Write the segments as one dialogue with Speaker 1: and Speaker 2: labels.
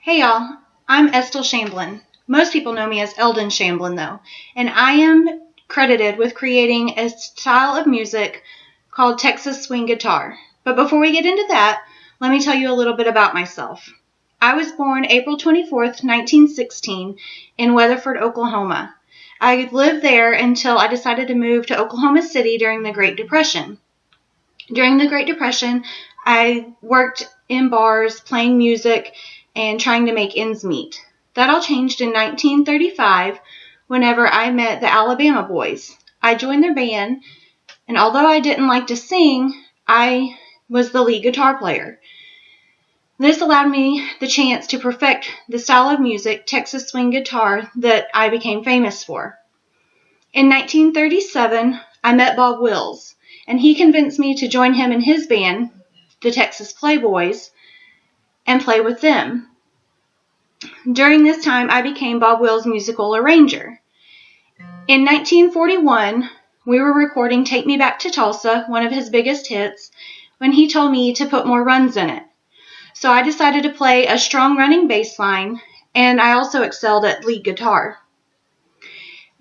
Speaker 1: Hey y'all, I'm Estelle Shamblin. Most people know me as Eldon Shamblin though, and I am credited with creating a style of music called Texas Swing Guitar. But before we get into that, let me tell you a little bit about myself. I was born April 24th, 1916 in Weatherford, Oklahoma. I lived there until I decided to move to Oklahoma City during the Great Depression. During the Great Depression, I worked in bars, playing music, and trying to make ends meet. That all changed in 1935 whenever I met the Alabama Boys. I joined their band, and although I didn't like to sing, I was the lead guitar player. This allowed me the chance to perfect the style of music, Texas swing guitar, that I became famous for. In 1937, I met Bob Wills, and he convinced me to join him in his band, the Texas Playboys, and play with them. During this time, I became Bob Wills' musical arranger. In 1941, we were recording Take Me Back to Tulsa, one of his biggest hits, when he told me to put more runs in it. So I decided to play a strong running bass line, and I also excelled at lead guitar.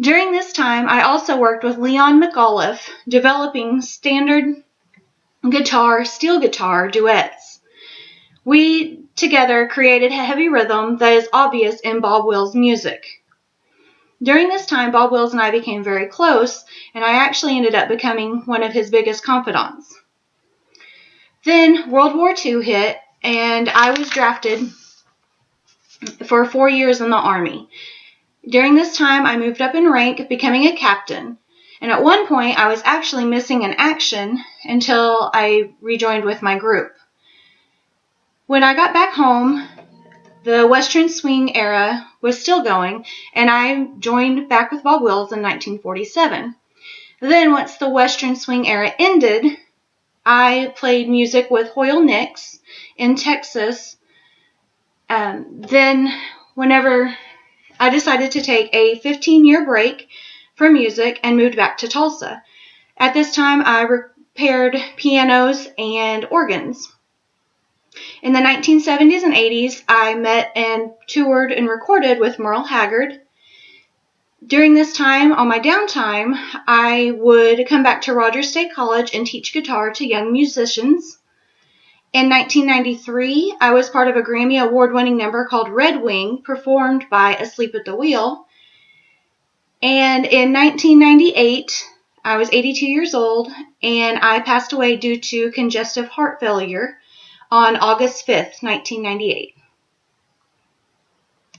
Speaker 1: During this time, I also worked with Leon McAuliffe, developing standard guitar, steel guitar duets. We together created a heavy rhythm that is obvious in Bob Wills' music. During this time, Bob Wills and I became very close, and I actually ended up becoming one of his biggest confidants. Then World War II hit, and I was drafted for 4 years in the Army. During this time, I moved up in rank, becoming a captain. And at one point, I was actually missing in action until I rejoined with my group. When I got back home, the Western Swing era was still going, and I joined back with Bob Wills in 1947. Then, once the Western Swing era ended, I played music with Hoyle Nix in Texas. Then, whenever I decided to take a 15-year break from music and moved back to Tulsa. At this time, I repaired pianos and organs. In the 1970s and 80s, I met and toured and recorded with Merle Haggard. During this time, on my downtime, I would come back to Rogers State College and teach guitar to young musicians. In 1993, I was part of a Grammy Award-winning number called Red Wing, performed by Asleep at the Wheel. And in 1998, I was 82 years old, and I passed away due to congestive heart failure on August 5th, 1998.